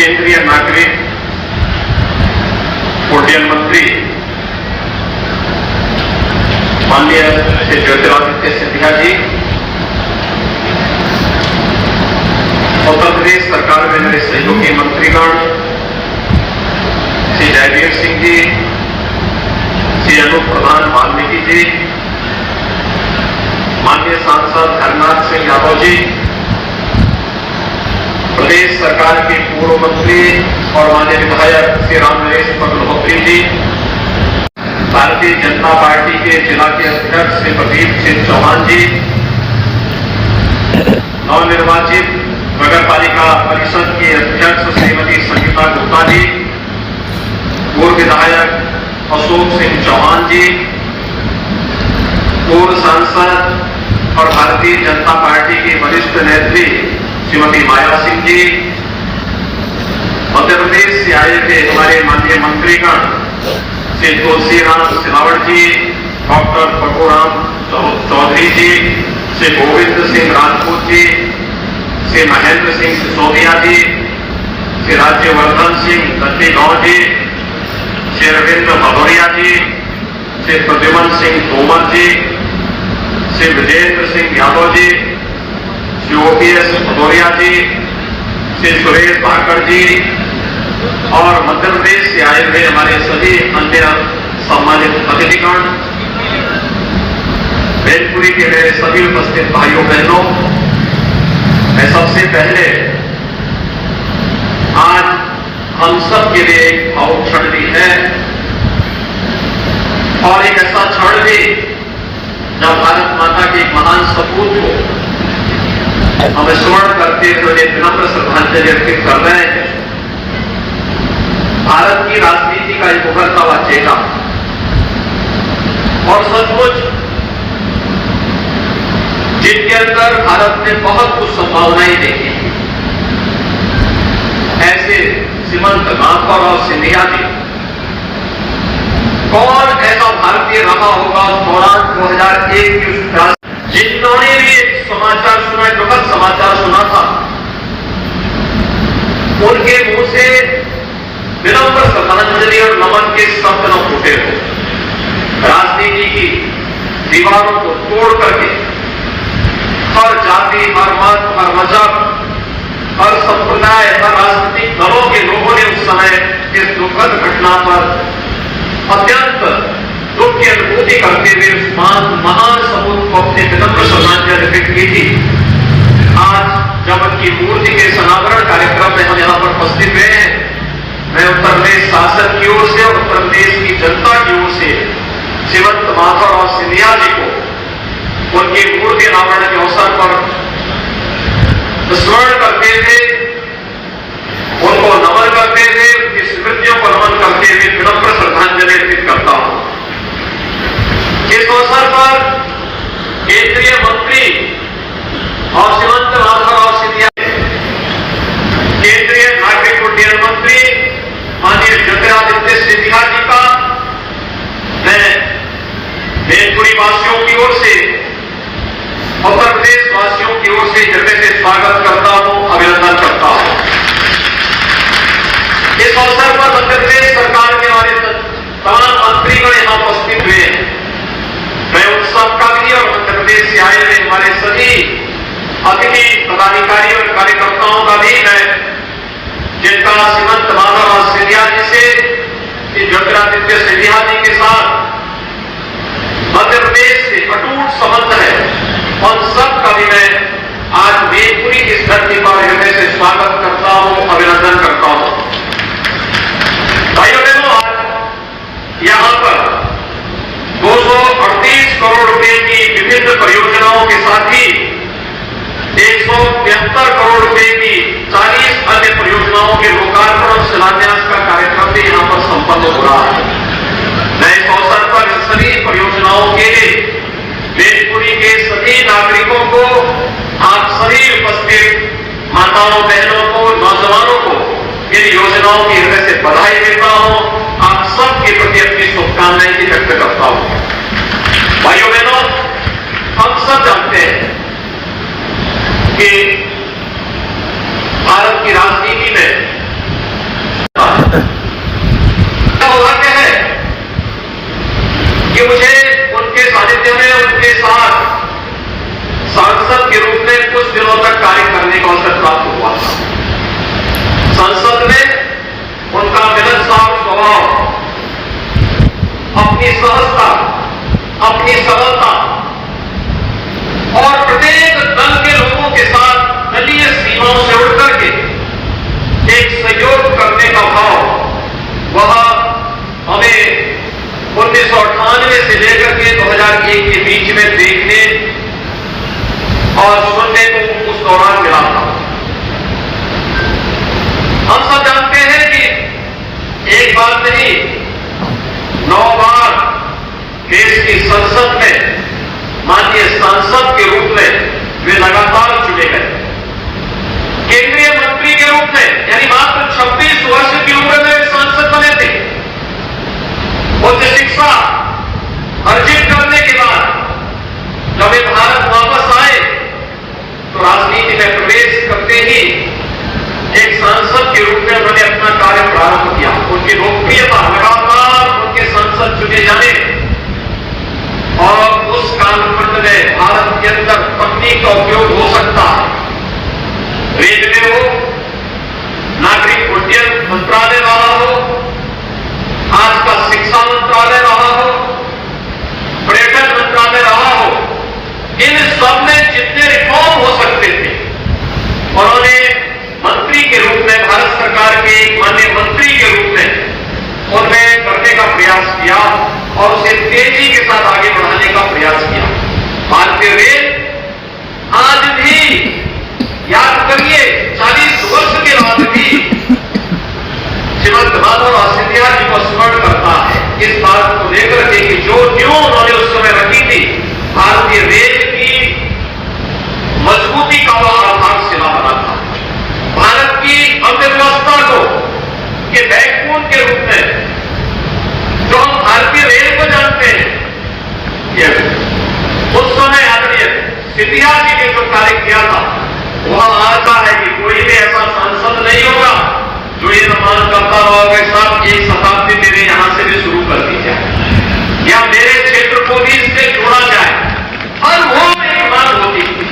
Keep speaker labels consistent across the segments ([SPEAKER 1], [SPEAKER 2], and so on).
[SPEAKER 1] केंद्रीय नागरिक उड्डयन मंत्री माननीय श्री ज्योतिरादित्य सिंधिया जी, उत्तर प्रदेश सरकार में मेरे सहयोगी मंत्रीगण श्री जयवीर सिंह जी, श्री अनूप प्रधान वाल्मीकि जी, माननीय सांसद हरनाथ सिंह यादव जी, प्रदेश सरकार के पूर्व मंत्री और माननीय विधायक श्री रामनरेश मल्होत्री जी, भारतीय जनता पार्टी के जिला के अध्यक्ष श्री प्रदीप सिंह चौहान जी, नवनिर्वाचित नगर पालिका परिषद के अध्यक्ष श्रीमती संगीता गुप्ता जी, पूर्व विधायक अशोक सिंह चौहान जी, पूर्व सांसद और भारतीय जनता पार्टी की वरिष्ठ नेत्री श्रीमती माया सिंह जी, मध्य प्रदेश से आए थे हमारे माननीय मंत्रीगण श्री तुलसीराम सिलावट जी, डॉक्टर परशुराम चौधरी जी, श्री गोविंद सिंह राजपूत जी, श्री महेंद्र सिंह सिसोदिया जी, श्री राज्यवर्धन सिंह दत्तीगांव जी, श्री रविंद्र भदौरिया जी, श्री प्रद्युमन सिंह तोमर जी, श्री विजेंद्र सिंह यादव जी, श्री ओपीएस भदौरिया जी, श्री सुरेश भाकर जी और मध्य प्रदेश से आए हुए हमारे सभी अन्य सम्मानित अतिथिगण, बेलपुरी के मेरे सभी उपस्थित भाइयों बहनों, मैं सबसे पहले आज हम सब के लिए एक भावुक क्षण भी है और एक ऐसा क्षण भी जब भारत माता के एक महान सपूत को हम स्मरण करते हुए विनम्र श्रद्धांजलि अर्पित कर रहे हैं। भारत की राजनीति का एक उभरता हुआ चेहरा और सचमुच जिनके अंदर भारत ने बहुत कुछ संभावनाएं देखी, ऐसे श्रीमंत माधवराव सिंधिया जी, कौन ऐसा भारतीय रहा होगा उस दौरान 2001 की जिन्होंने भी एक समाचार सुना, दुखद समाचार सुना था, उनके मुंह से विनम्र श्रद्धांजलि और नमन के शब्द न फूटे हो। राजनीति की दीवारों को तोड़ करके हर जाति, हर मत, हर मजहब, हर संप्रदाय, हर राजनीतिक दलों के लोगों ने उस समय इस दुखद घटना पर अत्यंत दुख की अनुभूति करते हुए उस महान सपूत को अपने विनम्र श्रद्धांजलि अर्पित की थी। आज जब उनकी मूर्ति के अनावरण कार्यक्रम में हम यहाँ पर उपस्थित हुए हैं, मैं उत्तर प्रदेश शासन की ओर से और उत्तर प्रदेश की जनता की ओर से श्रीमंत माधवराव सिंधिया जी को उनकी मूर्ति अनावरण के अवसर पर स्मरण करते हुए, उनको नमन करते हुए, उनकी स्मृतियों को नमन करते हुए विनम्र श्रद्धांजलि अर्पित करता हूं। इस अवसर पर केंद्रीय मंत्री और श्रीमंत माधवराव सिंधिया, केंद्रीय नागरिक उड्डयन मंत्री माननीय ज्योतिरादित्य सिंधिया जी का मैं बेलपुरी वासियों की ओर से, उत्तर प्रदेश वासियों की ओर से हृदय से स्वागत करता हूं, अभिनंदन करता हूं। इस अवसर पर मध्य प्रदेश सरकार के हमारे तमाम मंत्रीगण यहां उपस्थित हुए हैं। मैं उन सबका भी और मध्य प्रदेश से आए हुए हमारे सभी अतिथि पदाधिकारी और कार्यकर्ताओं का भी मैं, जिनका श्रीमंत माधवराव सिंधिया जी से, ज्योतिरादित्य सिंधिया जी के साथ मध्य प्रदेश से अटूट संबंध है, उन सबका भी मैं आज बेलपुरी की इस धरती पर हृदय से स्वागत करता हूं, अभिनंदन करता हूं। भाइयों बहनों, आज यहां पर 238 करोड़ रुपए की विभिन्न परियोजनाओं के साथ ही 173 करोड़ रुपए की 40 अन्य परियोजनाओं के लोकार्पण और शिलान्यास का कार्यक्रम भी यहां पर संपन्न हो रहा है। मैं इस अवसर पर इन सभी परियोजनाओं के लिए बेलपुरी के सभी नागरिकों को, आप सभी उपस्थित माताओं, बहनों को, नौजवानों को इन योजनाओं की हृदय से बधाई देता हूं। आप सबके प्रति अपनी शुभकामनाएं भी व्यक्त करता हूं। भाइयों बहनों, हम सब जानते हैं कि भारत की राजनीति में सांसद के रूप में वे लगातार चुने गए। केंद्रीय मंत्री के रूप में यानी मात्र 26 वर्ष की उम्र में वे सांसद बने थे। उच्च शिक्षा अर्जित करने के बाद जब वे भारत वापस आए तो राजनीति में प्रवेश करते ही एक सांसद के रूप में उन्होंने अपना कार्य प्रारंभ किया। उनकी लोकप्रियता लगातार उनके सांसद चुने जाने और उस कालखंड में भारत के अंदर तकनीक का उपयोग हो सकता है। रेलवे हो, नागरिक उड्डयन मंत्रालय रहा हो, आज का शिक्षा मंत्रालय रहा हो, पर्यटन मंत्रालय रहा हो, इन सब में जितने रिफॉर्म हो सकते थे उन्होंने मंत्री के रूप में, भारत सरकार के एक माननीय मंत्री के रूप में उनमें करने का प्रयास किया और उसे तेजी के साथ आगे बढ़ाने का प्रयास किया। भारतीय रेल आज भी, याद करिए, 40 वर्ष के बाद भी श्रीमंत माधवराव सिंधिया जी को स्मरण करता है इस बात को लेकर के कि जो न्यू उन्होंने उस समय रखी थी भारतीय रेल की मजबूती का वह आधारशिला बना था। भारत की अर्थव्यवस्था को के बैकबोन के रूप में जो हम भारतीय रेल को जानते हैं, उस समय आदरणीय सिंधिया जी ने जो कार्य किया था वह आता है कि कोई भी ऐसा सांसद नहीं होगा जो ये सम्मान करता होगा साहब एक शताब्दी मेरे यहां से भी शुरू कर दी जाए या मेरे क्षेत्र को भी इससे जोड़ा जाए। हर वो एक बात होती थी।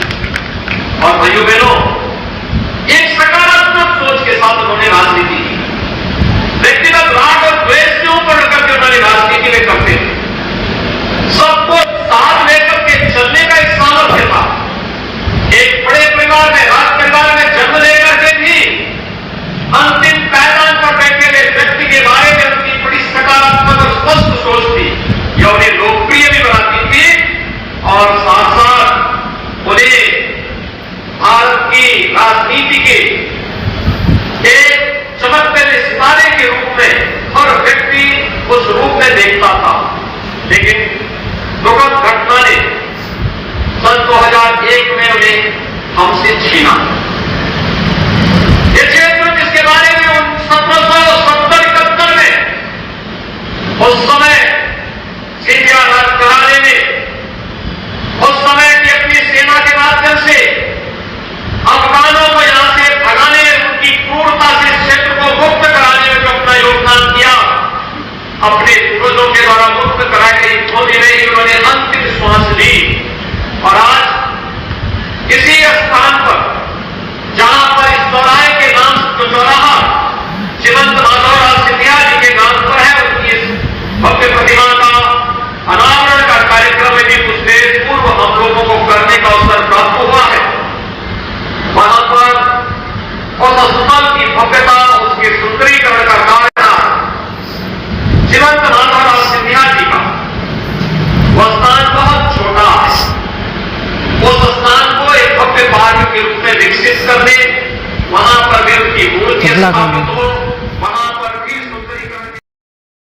[SPEAKER 1] और भाइयों बहनों, एक सकारात्मक सोच के साथ उन्होंने राजनीति की। व्यक्तिगत राग और द्वेष से ऊपर करके उन्होंने राजनीति में करते थे। सबको साथ लेकर के चलने का एक सामर्थ्य था। एक बड़े परिवार में, राज परिवार में जन्म लेकर के भी अंतिम पायदान पर बैठे हुए व्यक्ति के बारे में उनकी बड़ी सकारात्मक और स्पष्ट सोच थी। यह उन्हें लोकप्रिय भी बनाती थी और साथ साथ उन्हें भारत की राजनीति के एक चमकते हुए सितारे के रूप में हर व्यक्ति उस रूप में देखता था। लेकिन दुखद घटना ने सन 2001 में उन्हें हमसे छीना। ये क्षेत्र जिसके बारे में 1770-71 में उस समय सिंधिया राजघराने ने उस समय की अपनी सेना के माध्यम से अफगानों को यहां से भगाने, उनकी क्रूरता से क्षेत्र को मुक्त कराने में जो अपना योगदान किया, अपने पूर्वजों के द्वारा मुक्त कराई गई गोदी में उन्होंने अंतिम श्वास ली। और आज इसी स्थान पर जहां पर इस चौराहे के नाम जो चौराहा श्रीमंत माधवराव सिंधिया जी के नाम पर है, उनकी इस भव्य प्रतिमा का अनावरण का कार्यक्रम भी कुछ देर पूर्व हम लोगों को करने का अवसर प्राप्त हुआ है। वहां पर उस स्थल की भव्यता, उसके सुंदरीकरण का कार्य श्रीमंत माधवराव सिंधिया जी का वह स्थान बहुत छोटा है। उस स्थान को एक भव्य पार्क के रूप में विकसित करने, वहां पर भी उनकी मूर्ति स्थापित हो